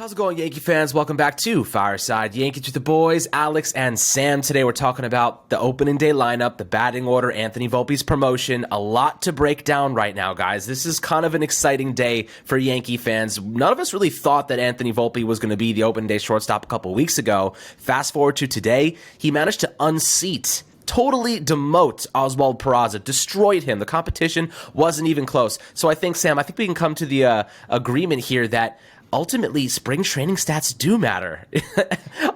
How's it going, Yankee fans? Welcome back to Fireside Yankees with the boys, Alex and Sam. Today we're talking about the opening day lineup, the batting order, Anthony Volpe's promotion. A lot to break down right now, guys. This is kind of an exciting day for Yankee fans. None of us really thought that Anthony Volpe was going to be the opening day shortstop a couple weeks ago. Fast forward to today, he managed to unseat, totally demote Oswaldo Cabrera, destroyed him. The competition wasn't even close. So I think, Sam, we can come to the agreement here that ultimately, spring training stats do matter.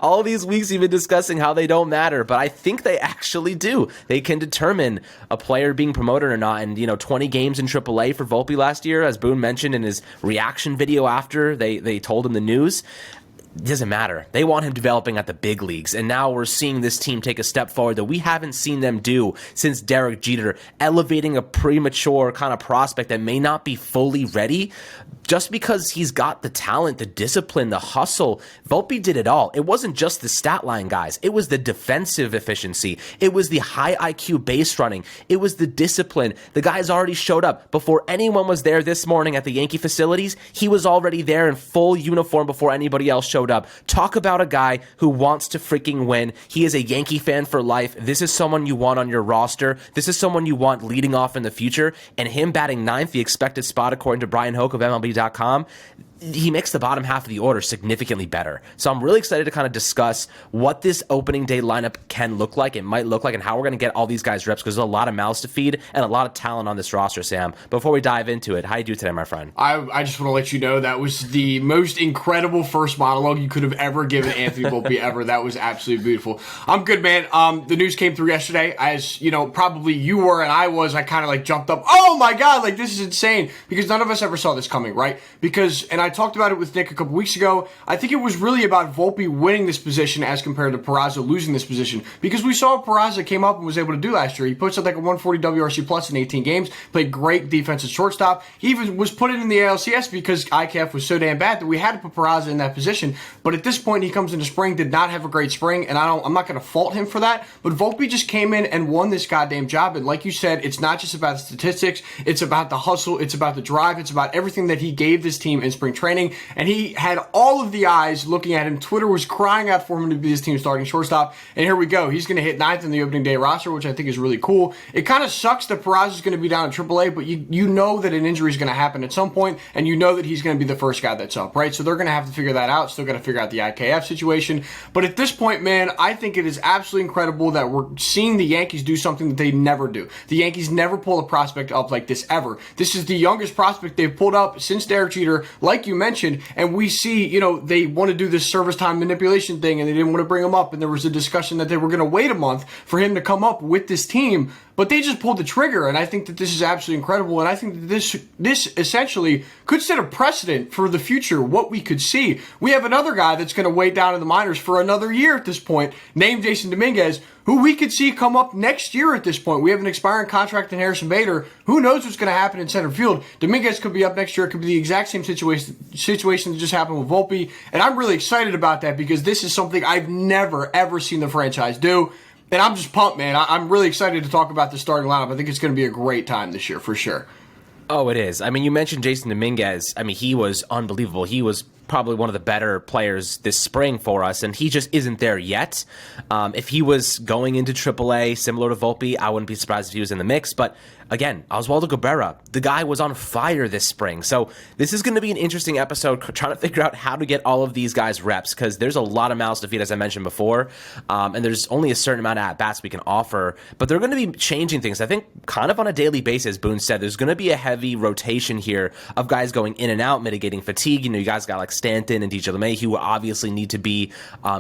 All these weeks you've been discussing how they don't matter, but I think they actually do. They can determine a player being promoted or not. And, 20 games in AAA for Volpe last year, as Boone mentioned in his reaction video after they told him the news. It doesn't matter. They want him developing at the big leagues. And now we're seeing this team take a step forward that we haven't seen them do since Derek Jeter, elevating a premature kind of prospect that may not be fully ready. Just because he's got the talent, the discipline, the hustle, Volpe did it all. It wasn't just the stat line, guys. It was the defensive efficiency. It was the high IQ base running. It was the discipline. The guy's already showed up. Before anyone was there this morning at the Yankee facilities, he was already there in full uniform before anybody else showed up. Talk about a guy who wants to freaking win. He is a Yankee fan for life. This is someone you want on your roster. This is someone you want leading off in the future. And him batting ninth, the expected spot according to Brian Hoke of MLB.com, he makes the bottom half of the order significantly better. So I'm really excited to kind of discuss what this opening day lineup can look like, it might look like, and how we're going to get all these guys reps, because there's a lot of mouths to feed and a lot of talent on this roster, Sam. Before we dive into it, how you do today, my friend? I just want to let you know that was the most incredible first monologue you could have ever given Anthony Volpe ever. That was absolutely beautiful. I'm good, man. The news came through yesterday. As probably you were and I was, I kind of jumped up. Oh my God, this is insane, because none of us ever saw this coming, right? And I talked about it with Nick a couple weeks ago. I think it was really about Volpe winning this position as compared to Peraza losing this position, because we saw what Peraza came up and was able to do last year. He puts up a 140 WRC plus in 18 games, played great defense at shortstop. He even was put in the ALCS because IKF was so damn bad that we had to put Peraza in that position. But at this point, he comes into spring, did not have a great spring, and I'm not going to fault him for that. But Volpe just came in and won this goddamn job. And like you said, it's not just about the statistics. It's about the hustle. It's about the drive. It's about everything that he gave this team in spring training. And he had all of the eyes looking at him. Twitter was crying out for him to be this team's starting shortstop. And here we go. He's going to hit ninth in the opening day roster, which I think is really cool. It kind of sucks that Peraza is going to be down in AAA, but you know that an injury is going to happen at some point, and you know that he's going to be the first guy that's up, right? So they're going to have to figure that out. Still got to figure out the IKF situation. But at this point, man, I think it is absolutely incredible that we're seeing the Yankees do something that they never do. The Yankees never pull a prospect up like this ever. This is the youngest prospect they've pulled up since Derek Jeter, like you mentioned, and we see, they want to do this service time manipulation thing, and they didn't want to bring him up, and there was a discussion that they were going to wait a month for him to come up with this team, but they just pulled the trigger, and I think that this is absolutely incredible, and I think that this essentially could set a precedent for the future, what we could see. We have another guy that's going to wait down in the minors for another year at this point, named Jason Dominguez, who we could see come up next year at this point. We have an expiring contract in Harrison Bader. Who knows what's going to happen in center field? Dominguez could be up next year. It could be the exact same situation that just happened with Volpe, and I'm really excited about that because this is something I've never, ever seen the franchise do. And I'm just pumped, man. I'm really excited to talk about the starting lineup. I think it's going to be a great time this year, for sure. Oh, it is. You mentioned Jason Dominguez. He was unbelievable. He was probably one of the better players this spring for us, and he just isn't there yet. If he was going into AAA, similar to Volpe, I wouldn't be surprised if he was in the mix, but again, Oswaldo Cabrera, the guy was on fire this spring. So this is going to be an interesting episode, trying to figure out how to get all of these guys reps, because there's a lot of mouths to feed, as I mentioned before, and there's only a certain amount of at-bats we can offer, but they're going to be changing things. I think kind of on a daily basis, Boone said, there's going to be a heavy rotation here of guys going in and out, mitigating fatigue. You guys got Stanton and DJ LeMahieu, who obviously need to be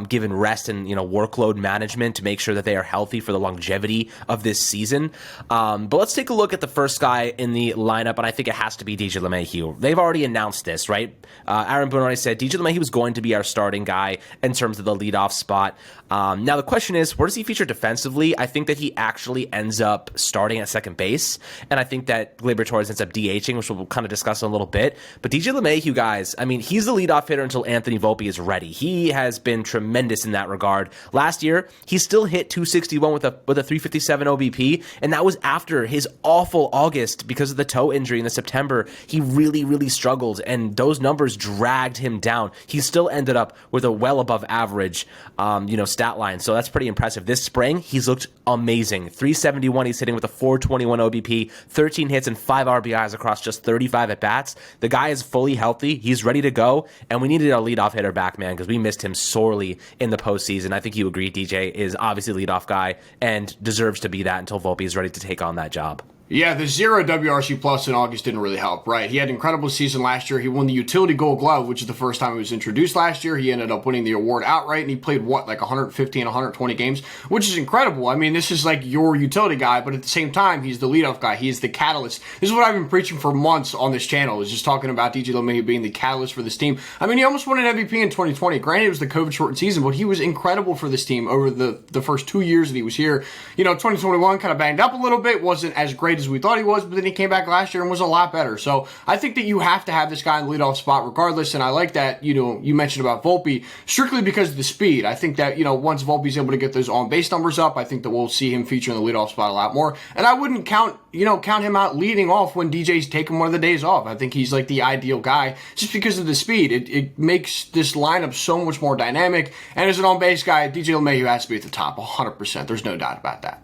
given rest and workload management to make sure that they are healthy for the longevity of this season. But let's take a look at the first guy in the lineup, and I think it has to be DJ LeMahieu. They've already announced this, right? Aaron Boone already said DJ LeMahieu was going to be our starting guy in terms of the leadoff spot. Now the question is, where does he feature defensively? I think that he actually ends up starting at second base, and I think that Gleyber Torres ends up DHing, which we'll kind of discuss in a little bit. But DJ LeMahieu, guys, he's the leadoff hitter until Anthony Volpe is ready. He has been tremendous in that regard. Last year, he still hit 261 with a 357 OBP, and that was after his awful August because of the toe injury in the September. He really, really struggled, and those numbers dragged him down. He still ended up with a well above average, stat line. So that's pretty impressive. This spring, he's looked amazing. 371, he's hitting with a 421 OBP, 13 hits and 5 RBIs across just 35 at bats. The guy is fully healthy. He's ready to go, and we needed a leadoff hitter back, man, because we missed him sorely in the postseason. I think you agree, DJ is obviously a leadoff guy and deserves to be that until Volpe is ready to take on that job. Yeah, the 0 WRC plus in August didn't really help, right? He had an incredible season last year. He won the utility gold glove, which is the first time it was introduced last year. He ended up winning the award outright, and he played, 150 and 120 games, which is incredible. I mean, this is like your utility guy, but at the same time, he's the leadoff guy. He's the catalyst. This is what I've been preaching for months on this channel, is just talking about DJ LeMahieu being the catalyst for this team. I mean, he almost won an MVP in 2020. Granted, it was the COVID-shortened season, but he was incredible for this team over the first 2 years that he was here. 2021 kind of banged up a little bit, wasn't as great as we thought he was, but then he came back last year and was a lot better. So I think that you have to have this guy in the leadoff spot regardless, and I like that, you mentioned about Volpe, strictly because of the speed. I think that, once Volpe's able to get those on-base numbers up, I think that we'll see him feature in the leadoff spot a lot more. And I wouldn't count him out leading off when DJ's taking one of the days off. I think he's like the ideal guy just because of the speed. It makes this lineup so much more dynamic, and as an on-base guy, DJ LeMahieu has to be at the top 100%. There's no doubt about that.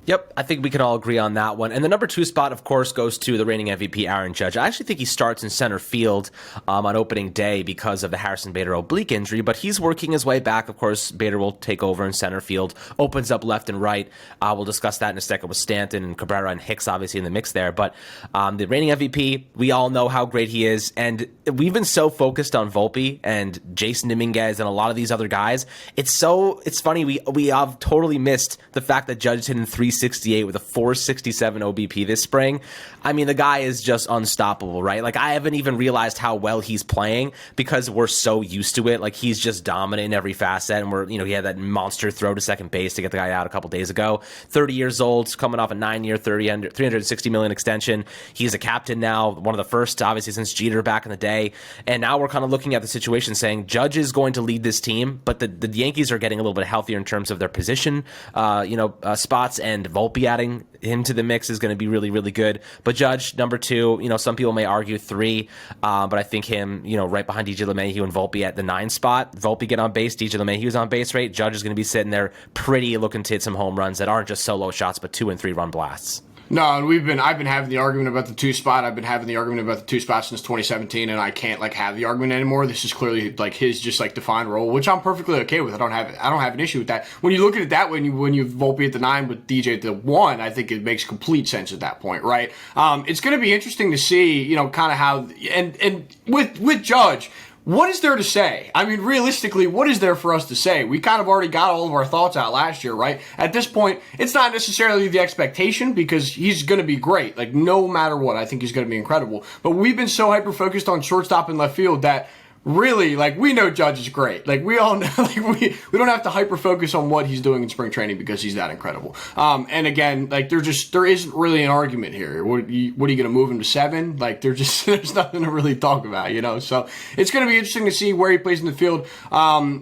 Yep, I think we can all agree on that one. And the number 2 spot, of course, goes to the reigning MVP, Aaron Judge. I actually think he starts in center field on opening day because of the Harrison Bader oblique injury, but he's working his way back. Of course, Bader will take over in center field, opens up left and right. We'll discuss that in a second with Stanton and Cabrera and Hicks, obviously, in the mix there. But the reigning MVP, we all know how great he is. And we've been so focused on Volpe and Jason Dominguez and a lot of these other guys. It's funny, we have totally missed the fact that Judge hit in 368 with a 467 OBP this spring. I mean, the guy is just unstoppable, right? Like, I haven't even realized how well he's playing because we're so used to it. Like, he's just dominant in every facet, and he had that monster throw to second base to get the guy out a couple days ago. 30 years old, coming off a 9-year, $360 million extension. He's a captain now, one of the first, obviously, since Jeter back in the day. And now we're kind of looking at the situation saying Judge is going to lead this team, but the Yankees are getting a little bit healthier in terms of their position, spots, and Volpe adding him to the mix is going to be really, really good. But Judge, number 2, some people may argue 3, but I think him, right behind DJ LeMahieu and Volpe at the 9 spot. Volpe get on base, DJ LeMahieu's on base rate. Judge is going to be sitting there pretty looking to hit some home runs that aren't just solo shots, but 2 and 3 run blasts. No, and I've been having the argument about the 2 spot. I've been having the argument about the 2 spot since 2017, and I can't have the argument anymore. This is clearly his just defined role, which I'm perfectly okay with. I don't have an issue with that. When you look at it that way, when you Volpe at the 9 with DJ at the 1, I think it makes complete sense at that point, right? It's going to be interesting to see, kind of how and with Judge. What is there to say? I mean, realistically, what is there for us to say? We kind of already got all of our thoughts out last year, right? At this point, it's not necessarily the expectation because he's going to be great. No matter what, I think he's going to be incredible. But we've been so hyper-focused on shortstop and left field that really, we know Judge is great. We all know, we don't have to hyper-focus on what he's doing in spring training because he's that incredible. And again, there isn't really an argument here. What are you going to move him to 7? There's nothing to really talk about, So it's going to be interesting to see where he plays in the field.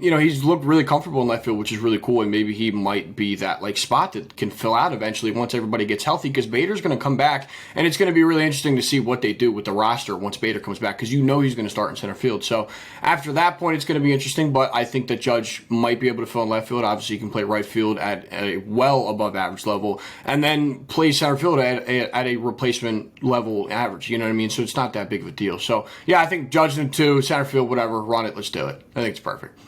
He's looked really comfortable in left field, which is really cool, and maybe he might be that, spot that can fill out eventually once everybody gets healthy, because Bader's going to come back, and it's going to be really interesting to see what they do with the roster once Bader comes back, because he's going to start in center field. So after that point, it's going to be interesting, but I think that Judge might be able to fill in left field. Obviously, he can play right field at a well above average level, and then play center field at a replacement level average. You know what I mean? So it's not that big of a deal. So, yeah, I think Judge in 2, center field, whatever, run it, let's do it. I think it's perfect.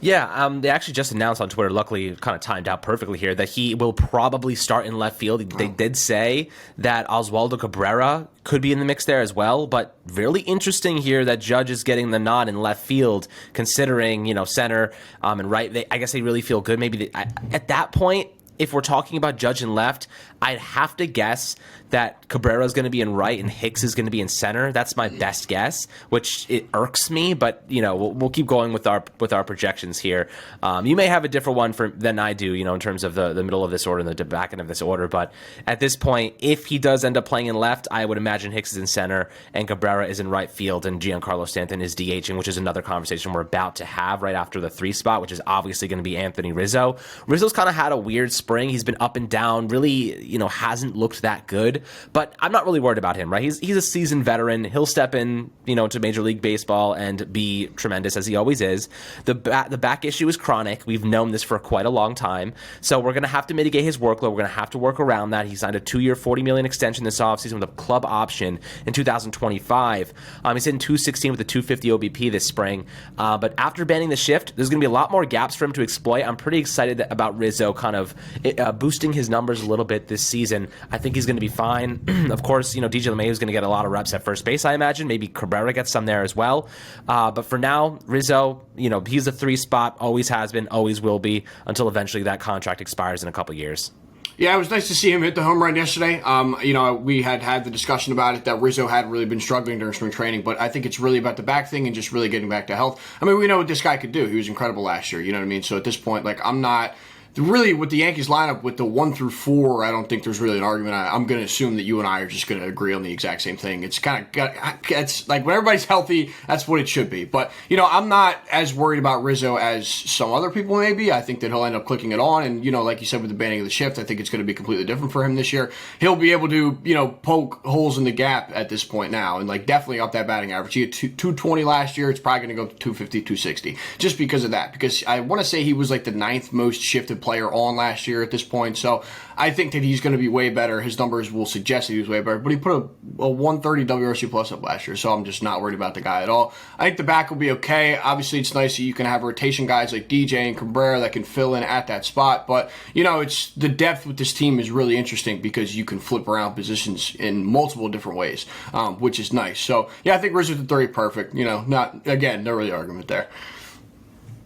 Yeah, they actually just announced on Twitter, luckily kind of timed out perfectly here, that he will probably start in left field. They did say that Oswaldo Cabrera could be in the mix there as well, but really interesting here that Judge is getting the nod in left field, considering, center and right. I guess they really feel good. Maybe at that point, if we're talking about Judge in left, I'd have to guess that Cabrera is going to be in right and Hicks is going to be in center. That's my best guess, which it irks me, but we'll keep going with our projections here. You may have a different one than I do, in terms of the middle of this order and the back end of this order. But at this point, if he does end up playing in left, I would imagine Hicks is in center and Cabrera is in right field and Giancarlo Stanton is DHing, which is another conversation we're about to have right after the 3 spot, which is obviously going to be Anthony Rizzo. Rizzo's kind of had a weird spring. He's been up and down, really, hasn't looked that good, but I'm not really worried about him, right? He's a seasoned veteran. He'll step in, to Major League Baseball and be tremendous as he always is. The back issue is chronic. We've known this for quite a long time. So we're going to have to mitigate his workload. We're going to have to work around that. He signed a 2-year, $40 million extension this offseason with a club option in 2025. He's hitting 216 with a 250 OBP this spring. But after banning the shift, there's going to be a lot more gaps for him to exploit. I'm pretty excited about Rizzo kind of boosting his numbers a little bit this season. I think he's going to be fine. Of course, DJ LeMahieu is going to get a lot of reps at first base, I imagine. Maybe Cabrera gets some there as well. But for now, Rizzo, he's a 3 spot, always has been, always will be, until eventually that contract expires in a couple years. Yeah, it was nice to see him hit the home run yesterday. We had the discussion about it that Rizzo had really been struggling during spring training, but I think it's really about the back thing and just really getting back to health. I mean, we know what this guy could do. He was incredible last year, you know what I mean? So at this point, I'm not... Really, with the Yankees lineup, with the 1 through 4, I don't think there's really an argument. I'm going to assume that you and I are just going to agree on the exact same thing. It's it's like when everybody's healthy, that's what it should be. But, I'm not as worried about Rizzo as some other people may be. I think that he'll end up clicking it on. And, like you said, with the banning of the shift, I think it's going to be completely different for him this year. He'll be able to, poke holes in the gap at this point now and, definitely up that batting average. He had 220 last year. It's probably going to go to 250, 260 just because of that. Because I want to say he was the 9th most shifted player on last year at this point. So I think that he's going to be way better. His numbers will suggest that he was way better, but he put a 130 WRC plus up last year, so I'm just not worried about the guy at all. I think the back will be okay. Obviously, it's nice that you can have rotation guys like DJ and Cabrera that can fill in at that spot, but, it's the depth with this team is really interesting because you can flip around positions in multiple different ways, which is nice. So, yeah, I think Rizzo's at 30 perfect. Not, again, no really argument there.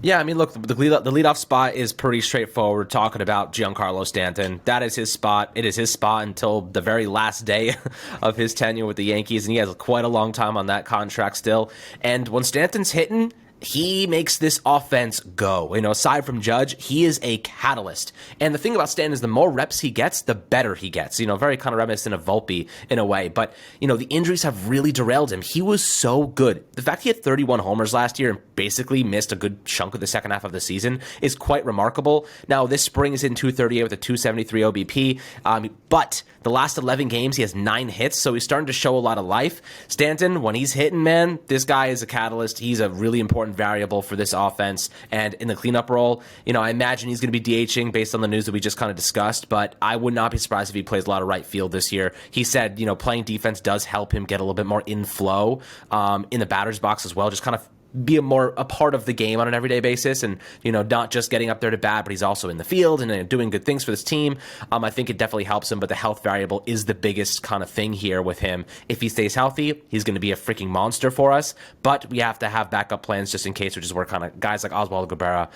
Yeah, I mean, look, the leadoff spot is pretty straightforward. Talking about Giancarlo Stanton, that is his spot. It is his spot until the very last day of his tenure with the Yankees, and he has quite a long time on that contract still. And when Stanton's hitting, he makes this offense go. Aside from Judge, he is a catalyst. And the thing about Stanton is the more reps he gets, the better he gets. Very kind of reminiscent of Volpe in a way. But, the injuries have really derailed him. He was so good. The fact he had 31 homers last year and basically missed a good chunk of the second half of the season is quite remarkable. Now, this spring is in 238 with a 273 OBP. But the last 11 games, he has 9 hits, so he's starting to show a lot of life. Stanton, when he's hitting, man, this guy is a catalyst. He's a really important variable for this offense. And in the cleanup role, I imagine he's going to be DHing based on the news that we just kind of discussed, but I would not be surprised if he plays a lot of right field this year. He said, playing defense does help him get a little bit more inflow in the batter's box as well, just kind of be a part of the game on an everyday basis and, not just getting up there to bat, but he's also in the field and doing good things for this team. I think it definitely helps him, but the health variable is the biggest kind of thing here with him. If he stays healthy, he's going to be a freaking monster for us, but we have to have backup plans just in case, which is where kind of guys like Oswaldo Cabrera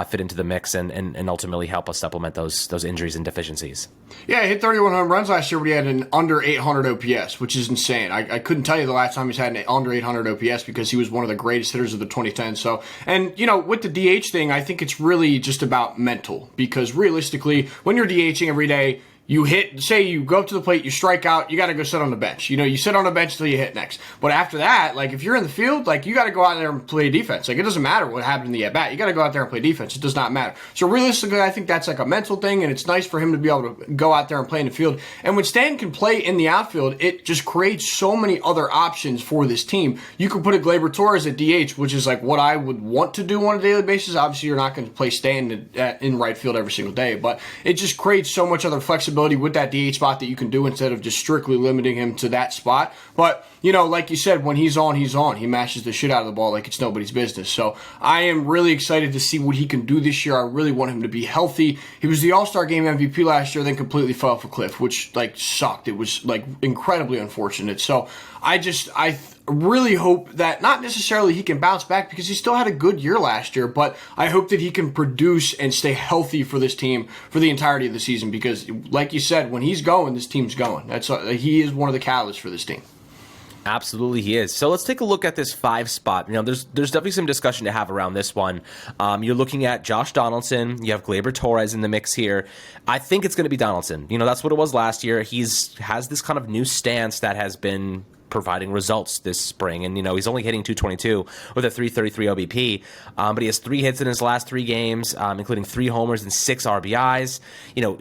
fit into the mix and ultimately help us supplement those injuries and deficiencies. Yeah, he hit 31 home runs last year, but he had an under 800 OPS, which is insane. I couldn't tell you the last time he's had an under 800 OPS because he was one of the greatest hitters of the 2010s. So, and with the DH thing, I think it's really just about mental because realistically, when you're DHing every day, you hit, say you go up to the plate, you strike out, you got to go sit on the bench. You sit on the bench until you hit next. But after that, if you're in the field, you got to go out there and play defense. It doesn't matter what happened in the at-bat. You got to go out there and play defense. It does not matter. So realistically, I think that's a mental thing, and it's nice for him to be able to go out there and play in the field. And when Stanton can play in the outfield, it just creates so many other options for this team. You can put a Gleyber Torres at DH, which is what I would want to do on a daily basis. Obviously, you're not going to play Stanton in right field every single day, but it just creates so much other flexibility with that DH spot that you can do instead of just strictly limiting him to that spot. But, like you said, when he's on, he's on. He mashes the shit out of the ball like it's nobody's business. So I am really excited to see what he can do this year. I really want him to be healthy. He was the All-Star Game MVP last year, then completely fell off a cliff, which, sucked. It was, incredibly unfortunate. So I really hope that not necessarily he can bounce back because he still had a good year last year, but I hope that he can produce and stay healthy for this team for the entirety of the season because, like you said, when he's going, this team's going. He is one of the catalysts for this team. Absolutely, he is. So let's take a look at this 5 spot. There's definitely some discussion to have around this one. You're looking at Josh Donaldson. You have Gleyber Torres in the mix here. I think it's going to be Donaldson. That's what it was last year. Has this kind of new stance that has been providing results this spring. And, he's only hitting 222 with a 333 OBP, but he has 3 hits in his last 3 games, including 3 homers and 6 RBIs.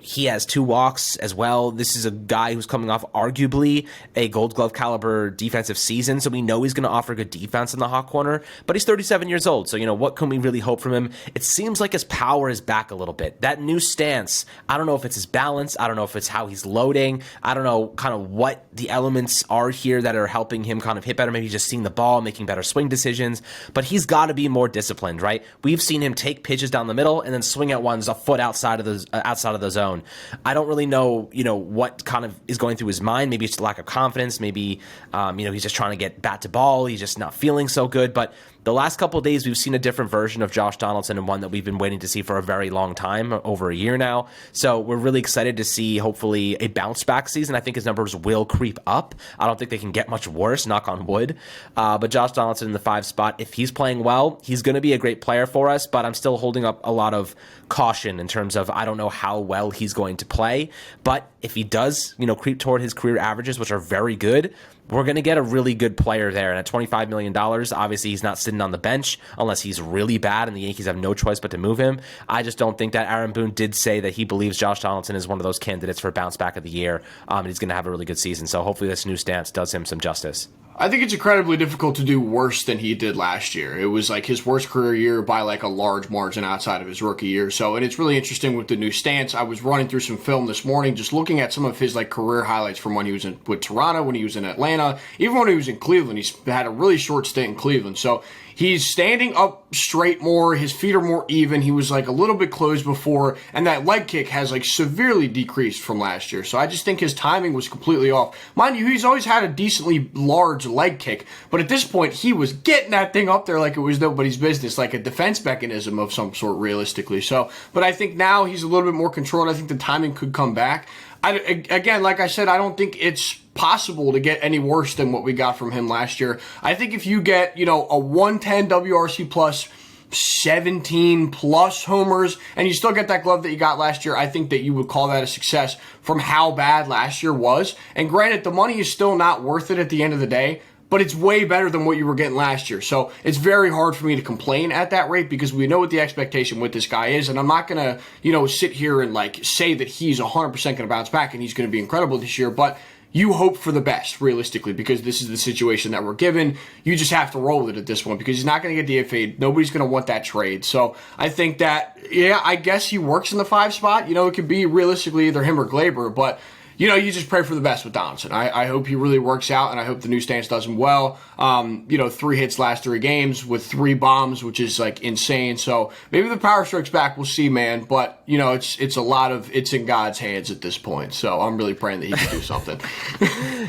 He has 2 walks as well. This is a guy who's coming off arguably a Gold Glove caliber defensive season, so we know he's going to offer good defense in the hot corner, but he's 37 years old, so, what can we really hope from him? It seems like his power is back a little bit. That new stance, I don't know if it's his balance, I don't know if it's how he's loading, I don't know kind of what the elements are here that are helping him kind of hit better, maybe just seeing the ball, making better swing decisions, but he's got to be more disciplined, right? We've seen him take pitches down the middle and then swing at ones a foot outside of the zone. I don't really know, what kind of is going through his mind. Maybe it's a lack of confidence. Maybe, he's just trying to get bat to ball. He's just not feeling so good, but the last couple of days, we've seen a different version of Josh Donaldson and one that we've been waiting to see for a very long time, over a year now. So we're really excited to see, hopefully, a bounce-back season. I think his numbers will creep up. I don't think they can get much worse, knock on wood. But Josh Donaldson in the 5 spot, if he's playing well, he's going to be a great player for us, but I'm still holding up a lot of caution in terms of I don't know how well he's going to play. But if he does, creep toward his career averages, which are very good, we're going to get a really good player there. And at $25 million, obviously he's not sitting on the bench unless he's really bad and the Yankees have no choice but to move him. I just don't think that. Aaron Boone did say that he believes Josh Donaldson is one of those candidates for bounce back of the year, and he's going to have a really good season. So hopefully this new stance does him some justice. I think it's incredibly difficult to do worse than he did last year. It was like his worst career year by like a large margin outside of his rookie year. So, and it's really interesting with the new stance. I was running through some film this morning, just looking at some of his like career highlights from when he was with Toronto, when he was in Atlanta, even when he was in Cleveland. He's had a really short stint in Cleveland. So he's standing up straight more. His feet are more even. He was like a little bit closed before, and that leg kick has like severely decreased from last year. So I just think his timing was completely off. Mind you, he's always had a decently large leg kick, but at this point he was getting that thing up there like it was nobody's business, like a defense mechanism of some sort, realistically. So, but I think now he's a little bit more controlled. I think the timing could come back. Again, like I said, I don't think it's possible to get any worse than what we got from him last year. I think if you get, a 110 WRC plus, 17 plus homers, and you still get that glove that you got last year, I think that you would call that a success from how bad last year was. And granted, the money is still not worth it at the end of the day, but it's way better than what you were getting last year. So it's very hard for me to complain at that rate because we know what the expectation with this guy is. And I'm not going to, sit here and like say that he's 100% going to bounce back and he's going to be incredible this year. But you hope for the best, realistically, because this is the situation that we're given. You just have to roll with it at this point because he's not going to get DFA'd. Nobody's going to want that trade. So I think that, I guess he works in the 5 spot. It could be realistically either him or Gleyber, but you just pray for the best with Donaldson. I hope he really works out, and I hope the new stance does him well. 3 hits last 3 games with 3 bombs, which is like insane. So maybe the power strike's back. We'll see, man. But it's in God's hands at this point. So I'm really praying that he can do something.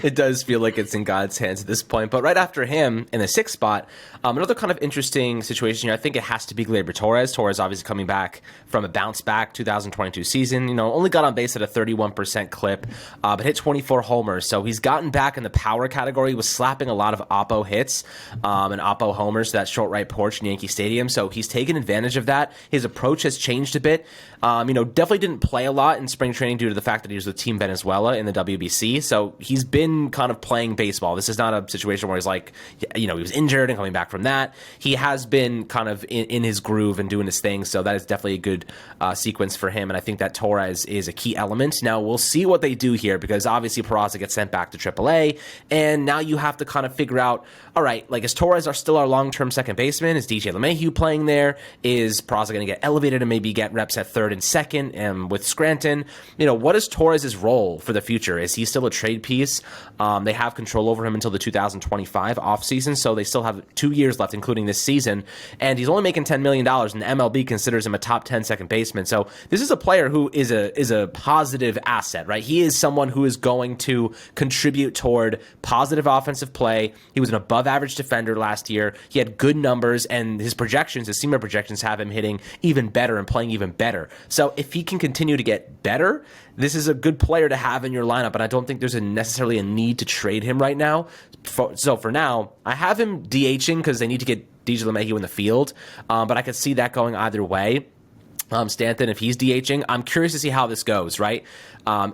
It does feel like it's in God's hands at this point. But right after him, in the 6th spot, another kind of interesting situation here. I think it has to be Gleyber Torres. Torres obviously coming back from a bounce back 2022 season. Only got on base at a 31% clip. But hit 24 homers. So he's gotten back in the power category. He was slapping a lot of Oppo hits and Oppo homers to that short right porch in Yankee Stadium. So he's taken advantage of that. His approach has changed a bit. Definitely didn't play a lot in spring training due to the fact that he was with Team Venezuela in the WBC. So he's been kind of playing baseball. This is not a situation where he's like, he was injured and coming back from that. He has been kind of in his groove and doing his thing. So that is definitely a good sequence for him. And I think that Torres is a key element. Now we'll see what they do here because obviously Peraza gets sent back to AAA, and now you have to kind of figure out, all right, like is Torres still our long-term second baseman? Is DJ LeMahieu playing there? Is Peraza going to get elevated and maybe get reps at 3rd and 2nd with Scranton? What is Torres' role for the future? Is he still a trade piece? They have control over him until the 2025 offseason, so they still have 2 years left, including this season, and he's only making $10 million, and MLB considers him a top 10 second baseman. So this is a player who is a positive asset, right? He is someone who is going to contribute toward positive offensive play. He was an above-average defender last year. He had good numbers, and his SEMA projections have him hitting even better and playing even better. So if he can continue to get better, this is a good player to have in your lineup, and I don't think there's necessarily a need to trade him right now. So for now, I have him DHing because they need to get DJ LeMahieu in the field, but I could see that going either way. Stanton, if he's DHing, I'm curious to see how this goes, right?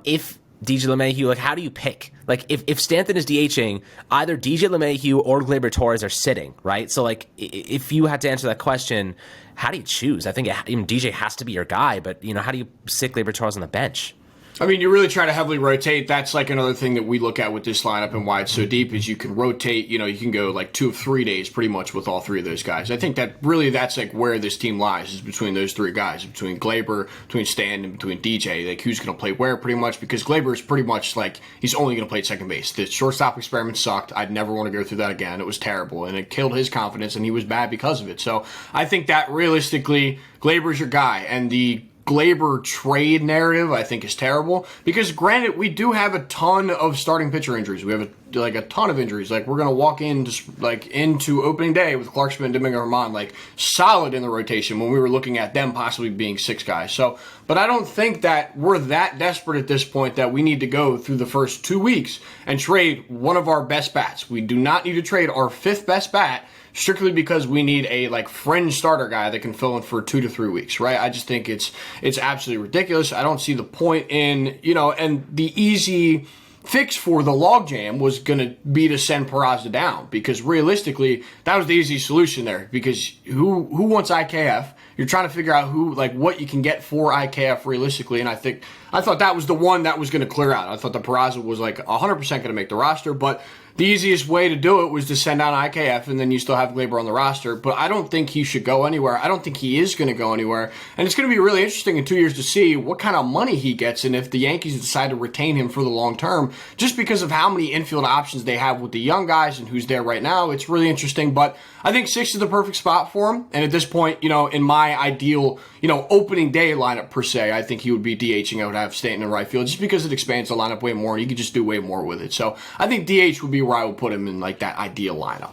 If DJ LeMahieu, like, how do you pick? Like, if Stanton is DHing, either DJ LeMahieu or Gleyber Torres are sitting, right? So, like, if you had to answer that question, how do you choose? I think DJ has to be your guy, but, how do you sit Gleyber Torres on the bench? I mean, you really try to heavily rotate. That's like another thing that we look at with this lineup and why it's so deep is you can rotate, you can go like 2 of 3 days pretty much with all 3 of those guys. I think that's like where this team lies is between those 3 guys, between Gleyber, between Stan, and between DJ. Like who's going to play where pretty much because Gleyber is pretty much like he's only going to play at second base. The shortstop experiment sucked. I'd never want to go through that again. It was terrible and it killed his confidence and he was bad because of it. So I think that realistically Gleyber's your guy and the Gleyber trade narrative, I think, is terrible because, granted, we do have a ton of starting pitcher injuries. We have a ton of injuries. Like we're gonna walk into opening day with Clarkson and Domingo Germán solid in the rotation when we were looking at them possibly being 6 guys. So, but I don't think that we're that desperate at this point that we need to go through the first 2 weeks and trade one of our best bats. We do not need to trade our 5th best bat strictly because we need a fringe starter guy that can fill in for 2 to 3 weeks, right? I just think it's absolutely ridiculous. I don't see the point in, and the easy fix for the logjam was going to be to send Peraza down because realistically, that was the easy solution there because who wants IKF? You're trying to figure out what you can get for IKF realistically, and I thought that was the one that was going to clear out. I thought the Peraza was 100% going to make the roster, but the easiest way to do it was to send out IKF, and then you still have Gleyber on the roster. But I don't think he should go anywhere. I don't think he is going to go anywhere. And it's going to be really interesting in 2 years to see what kind of money he gets and if the Yankees decide to retain him for the long term, just because of how many infield options they have with the young guys and who's there right now. It's really interesting. But I think 6 is the perfect spot for him. And at this point, in my ideal, opening day lineup per se, I think he would be DHing. I would have Stanton in right field just because it expands the lineup way more and you can just do way more with it. So I think DH would be where I would put him in that ideal lineup.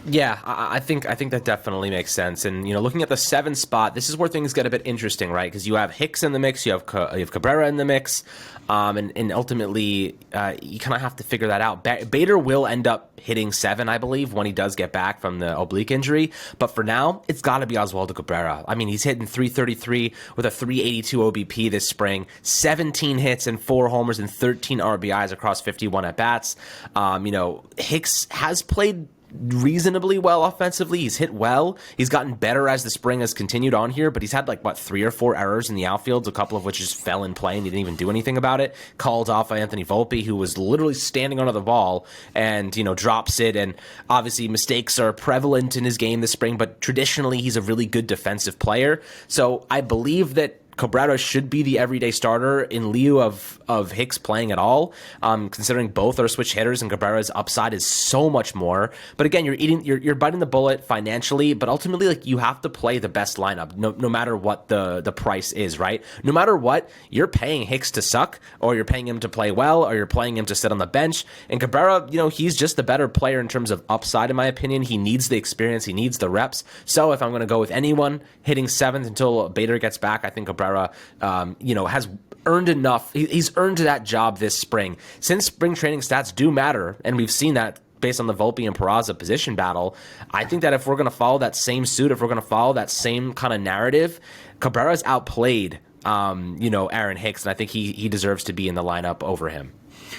Yeah, I think that definitely makes sense. And looking at the 7 spot, this is where things get a bit interesting, right? Because you have Hicks in the mix, you have Cabrera in the mix, and ultimately you kind of have to figure that out. Bader will end up hitting 7, I believe, when he does get back from the oblique injury. But for now, it's got to be Oswaldo Cabrera. I mean, he's hitting .333 with a .382 OBP this spring, 17 hits and 4 homers and 13 RBIs across 51 at bats. Hicks has played reasonably well offensively. He's hit well. He's gotten better as the spring has continued on here, but he's had 3 or 4 errors in the outfield, a couple of which just fell in play and he didn't even do anything about it. Called off by Anthony Volpe, who was literally standing under the ball and, drops it. And obviously mistakes are prevalent in his game this spring, but traditionally he's a really good defensive player. So I believe that Cabrera should be the everyday starter in lieu of Hicks playing at all, considering both are switch hitters and Cabrera's upside is so much more. But again, you're biting the bullet financially, but ultimately you have to play the best lineup no matter what the price is, right? No matter what, you're paying Hicks to suck, or you're paying him to play well, or you're paying him to sit on the bench. And Cabrera, he's just the better player in terms of upside, in my opinion. He needs the experience, he needs the reps. So if I'm going to go with anyone hitting 7th until Bader gets back, I think Cabrera has earned enough. He's earned that job this spring. Since spring training stats do matter, and we've seen that based on the Volpe and Peraza position battle, I think that if we're going to follow that same suit, if we're going to follow that same kind of narrative, Cabrera's outplayed, Aaron Hicks, and I think he deserves to be in the lineup over him.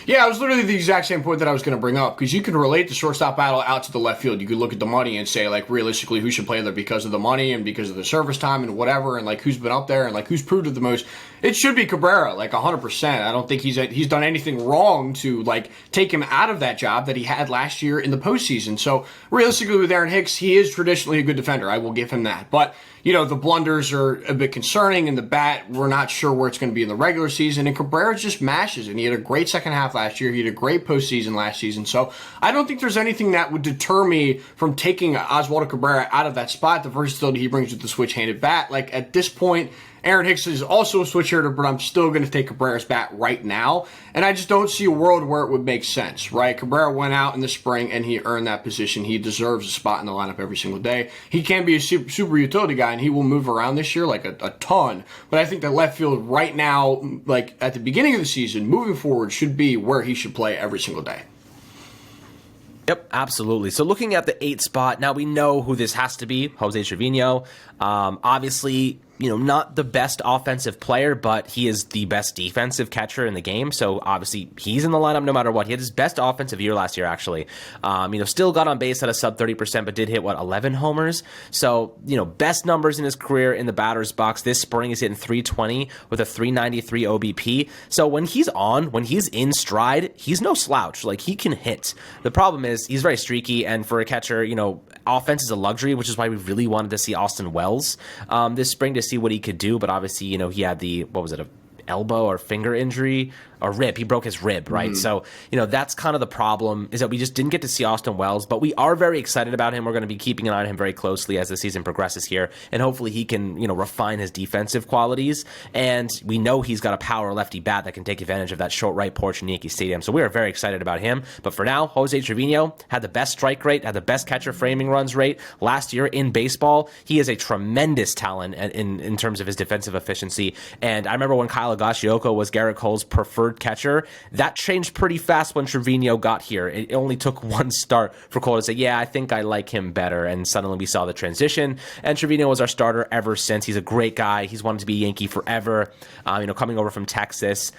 Yeah, it was literally the exact same point that I was going to bring up, because you can relate the shortstop battle out to the left field. You could look at the money and say, realistically, who should play there because of the money and because of the service time and whatever, and, who's been up there and, who's proved it the most. It should be Cabrera, 100%. I don't think he's done anything wrong to, take him out of that job that he had last year in the postseason. So, realistically, with Aaron Hicks, he is traditionally a good defender. I will give him that. But, the blunders are a bit concerning, and the bat, we're not sure where it's going to be in the regular season, and Cabrera just mashes, and he had a great second half last year. He had a great postseason last season. So, I don't think there's anything that would deter me from taking Oswaldo Cabrera out of that spot. The versatility he brings with the switch-handed bat, at this point, Aaron Hicks is also a switch hitter, but I'm still going to take Cabrera's bat right now. And I just don't see a world where it would make sense, right? Cabrera went out in the spring and he earned that position. He deserves a spot in the lineup every single day. He can be a super utility guy, and he will move around this year like a ton. But I think that left field right now, like at the beginning of the season, moving forward, should be where he should play every single day. Yep, absolutely. So looking at the 8 spot, now we know who this has to be, Jose Trevino. Obviously, not the best offensive player, but he is the best defensive catcher in the game. So obviously he's in the lineup no matter what. He had his best offensive year last year, actually. Still got on base at a sub 30%, but did hit 11 homers. So, best numbers in his career in the batter's box. This spring he's hitting 320 with a 393 OBP. So when he's in stride, he's no slouch. Like, he can hit. The problem is he's very streaky, and for a catcher, offense is a luxury, which is why we really wanted to see Austin Wells this spring to see what he could do. But obviously, he had the, a elbow or finger injury or rib. He broke his rib, right? So, that's kind of the problem, is that we just didn't get to see Austin Wells, but we are very excited about him. We're going to be keeping an eye on him very closely as the season progresses here, and hopefully he can, refine his defensive qualities. And we know he's got a power lefty bat that can take advantage of that short right porch in Yankee Stadium. So we are very excited about him. But for now, Jose Trevino had the best strike rate, had the best catcher framing runs rate last year in baseball. He is a tremendous talent in terms of his defensive efficiency. And I remember when Kyle Higashioka was Garrett Cole's preferred catcher, that changed pretty fast when Trevino got here. It only took one start for Cole to say, yeah, I think I like him better. And suddenly we saw the transition. And Trevino was our starter ever since. He's a great guy. He's wanted to be a Yankee forever. Coming over from Texas.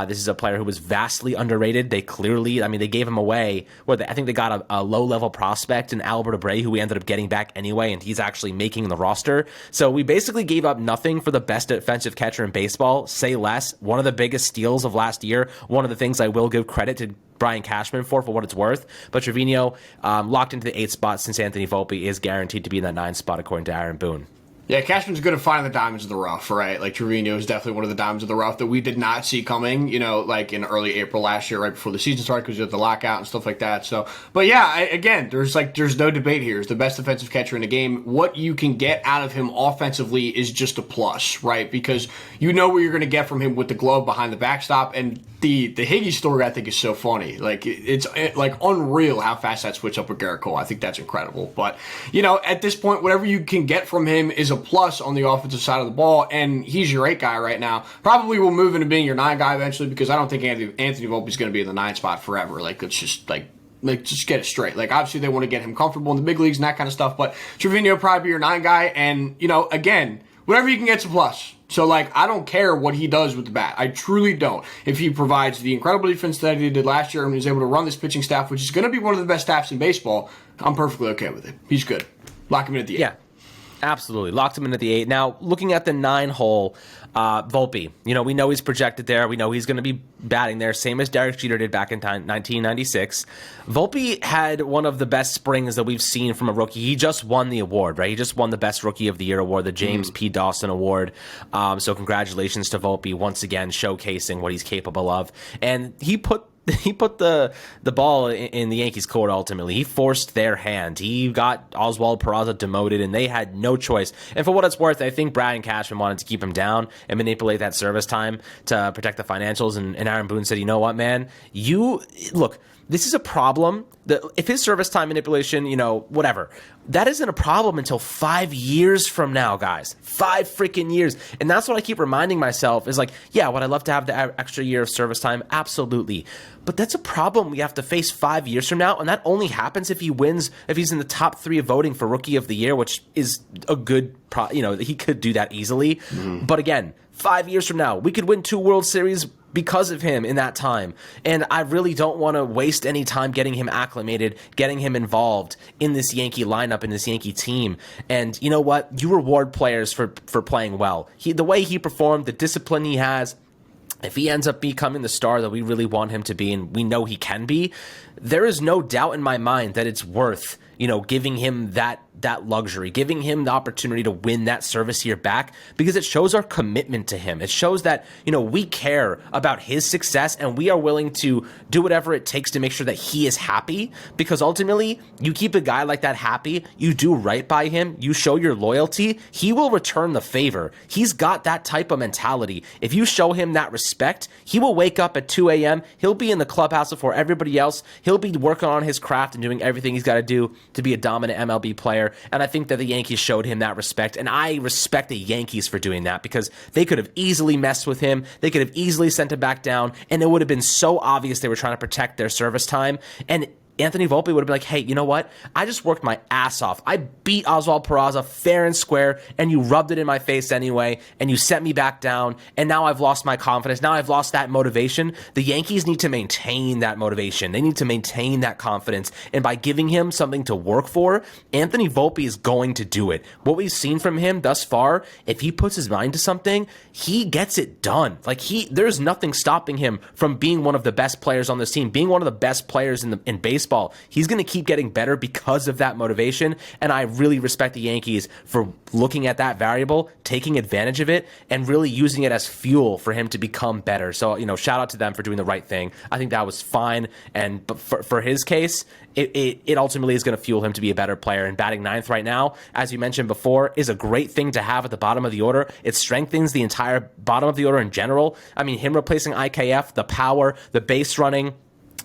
This is a player who was vastly underrated. They clearly, they gave him away. I think they got a low-level prospect in Albert Abreu, who we ended up getting back anyway, and he's actually making the roster. So we basically gave up nothing for the best defensive catcher in baseball. Say less. One of the biggest steals of last year. One of the things I will give credit to Brian Cashman for what it's worth. But Trevino locked into the 8th spot, since Anthony Volpe is guaranteed to be in that 9th spot, according to Aaron Boone. Yeah, Cashman's good at finding the diamonds in the rough, right? Like, Trevino is definitely one of the diamonds in the rough that we did not see coming, like in early April last year, right before the season started, because you had the lockout and stuff like that. So, but yeah, again, there's no debate here. He's the best defensive catcher in the game. What you can get out of him offensively is just a plus, right? Because you know what you're going to get from him with the glove behind the backstop. And the Higgy story, I think, is so funny. Like, it's like unreal how fast that switch up with Garrett Cole. I think that's incredible. But, at this point, whatever you can get from him is a plus on the offensive side of the ball, and he's your 8 guy right now. Probably will move into being your 9 guy eventually, because I don't think Anthony Volpe is going to be in the 9 spot forever. Like, let's just just get it straight. Like, obviously they want to get him comfortable in the big leagues and that kind of stuff, but Trevino will probably be your 9 guy, and again, whatever you can get's a plus. So, I don't care what he does with the bat. I truly don't. If he provides the incredible defense that he did last year and is able to run this pitching staff, which is going to be one of the best staffs in baseball, I'm perfectly okay with it. He's good. Lock him in at the 8. Yeah. Absolutely. Locked him in at the 8. Now, looking at the 9 hole, Volpe, we know he's projected there. We know he's going to be batting there, same as Derek Jeter did back in 1996. Volpe had one of the best springs that we've seen from a rookie. He just won the award, right? He just won the Best Rookie of the Year award, the James P. Dawson Award. So congratulations to Volpe once again, showcasing what he's capable of. And he put the ball in the Yankees' court ultimately. He forced their hand. He got Oswaldo Cabrera demoted, and they had no choice. And for what it's worth, I think Brian Cashman wanted to keep him down and manipulate that service time to protect the financials. And Aaron Boone said, you know what, man? Look, this is a problem. If his service time manipulation, whatever, that isn't a problem until 5 years from now, guys. 5 freaking years. And that's what I keep reminding myself is would I love to have the extra year of service time? Absolutely. But that's a problem we have to face 5 years from now. And that only happens if he wins, if he's in the top 3 of voting for Rookie of the Year, which is a good, he could do that easily. Mm-hmm. But again, 5 years from now, we could win 2 World Series because of him in that time. And I really don't want to waste any time getting him acclimated, getting him involved in this Yankee lineup, in this Yankee team. And you know what? You reward players for playing well. The way he performed, the discipline he has, if he ends up becoming the star that we really want him to be, and we know he can be, there is no doubt in my mind that it's worth, giving him that that luxury, giving him the opportunity to win that service year back, because it shows our commitment to him. It shows that, we care about his success and we are willing to do whatever it takes to make sure that he is happy, because ultimately you keep a guy like that happy, you do right by him, you show your loyalty, he will return the favor. He's got that type of mentality. If you show him that respect, he will wake up at 2 a.m., he'll be in the clubhouse before everybody else, he'll be working on his craft and doing everything he's got to do to be a dominant MLB player, and I think that the Yankees showed him that respect, and I respect the Yankees for doing that, because they could have easily messed with him, they could have easily sent him back down, and it would have been so obvious they were trying to protect their service time, and Anthony Volpe would have been like, hey, you know what? I just worked my ass off. I beat Oswaldo Cabrera fair and square, and you rubbed it in my face anyway, and you sent me back down, and now I've lost my confidence. Now I've lost that motivation. The Yankees need to maintain that motivation. They need to maintain that confidence, and by giving him something to work for, Anthony Volpe is going to do it. What we've seen from him thus far, if he puts his mind to something, he gets it done. There's nothing stopping him from being one of the best players on this team, being one of the best players in baseball. He's going to keep getting better because of that motivation, and I really respect the Yankees for looking at that variable, taking advantage of it, and really using it as fuel for him to become better. So, shout out to them for doing the right thing. I think that was fine, but for his case, it ultimately is going to fuel him to be a better player. And batting ninth right now, as you mentioned before, is a great thing to have at the bottom of the order. It strengthens the entire bottom of the order in general. I mean, him replacing IKF, the power, the base running,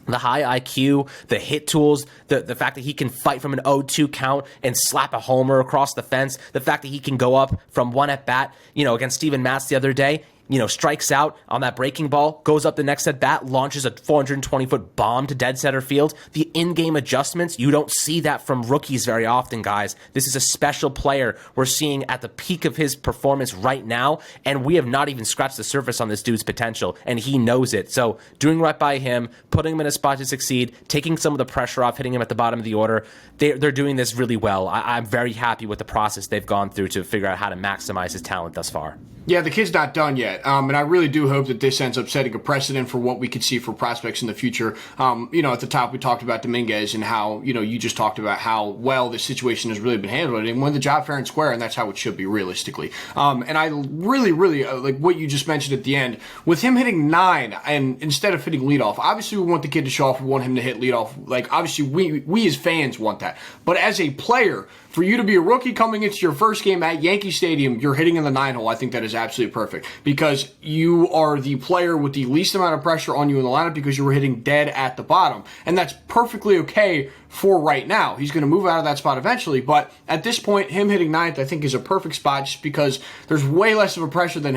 the high IQ, the hit tools, the fact that he can fight from an 0-2 count and slap a homer across the fence, the fact that he can go up from one at bat, against Steven Matz the other day, strikes out on that breaking ball, goes up the next at bat, launches a 420-foot bomb to dead center field. The in-game adjustments, you don't see that from rookies very often, guys. This is a special player we're seeing at the peak of his performance right now, and we have not even scratched the surface on this dude's potential, and he knows it. So doing right by him, putting him in a spot to succeed, taking some of the pressure off, hitting him at the bottom of the order, they're doing this really well. I'm very happy with the process they've gone through to figure out how to maximize his talent thus far. Yeah, the kid's not done yet, and I really do hope that this ends up setting a precedent for what we could see for prospects in the future. At the top we talked about Dominguez and how, you just talked about how well this situation has really been handled and won the job fair and square, and that's how it should be realistically. And I really, really like what you just mentioned at the end. With him hitting 9 and instead of hitting leadoff, obviously we want the kid to show off, we want him to hit leadoff. Like, obviously we as fans want that. But as a player, for you to be a rookie coming into your first game at Yankee Stadium, you're hitting in the 9 hole, I think that is absolutely perfect, because you are the player with the least amount of pressure on you in the lineup because you were hitting dead at the bottom. And that's perfectly okay for right now. He's going to move out of that spot eventually, but at this point, him hitting 9th, I think, is a perfect spot just because there's way less of a pressure than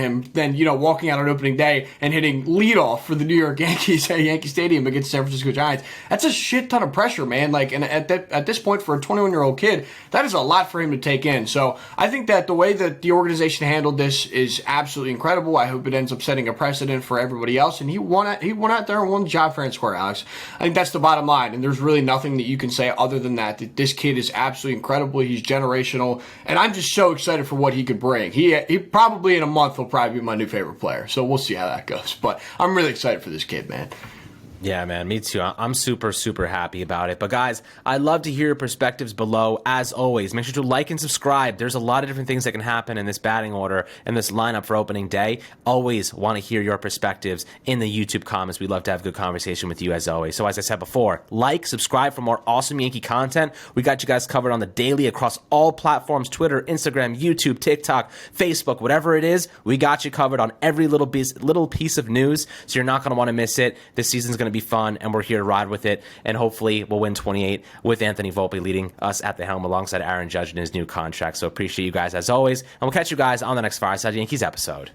walking out on opening day and hitting leadoff for the New York Yankees at Yankee Stadium against San Francisco Giants. That's a shit ton of pressure, man. And at this point, for a 21-year-old kid, that is a lot for him to take in. So I think that the way that the organization handled this is absolutely incredible. I hope it ends up setting a precedent for everybody else. And he went out there and won the job fair and square, Alex. I think that's the bottom line. And there's really nothing that you can say other than that this kid is absolutely incredible. He's generational. And I'm just so excited for what he could bring. He probably in a month will probably be my new favorite player. So we'll see how that goes. But I'm really excited for this kid, man. Yeah, man, me too. I'm super, super happy about it. But guys, I'd love to hear your perspectives below. As always, make sure to like and subscribe. There's a lot of different things that can happen in this batting order and this lineup for opening day. Always want to hear your perspectives in the YouTube comments. We'd love to have a good conversation with you as always. So as I said before, like, subscribe for more awesome Yankee content. We got you guys covered on the daily across all platforms, Twitter, Instagram, YouTube, TikTok, Facebook, whatever it is. We got you covered on every little piece of news. So you're not going to want to miss it. This season's going to be fun, and we're here to ride with it, and hopefully we'll win 28 with Anthony Volpe leading us at the helm alongside Aaron Judge in his new contract. So appreciate you guys as always, and we'll catch you guys on the next Fireside Yankees episode.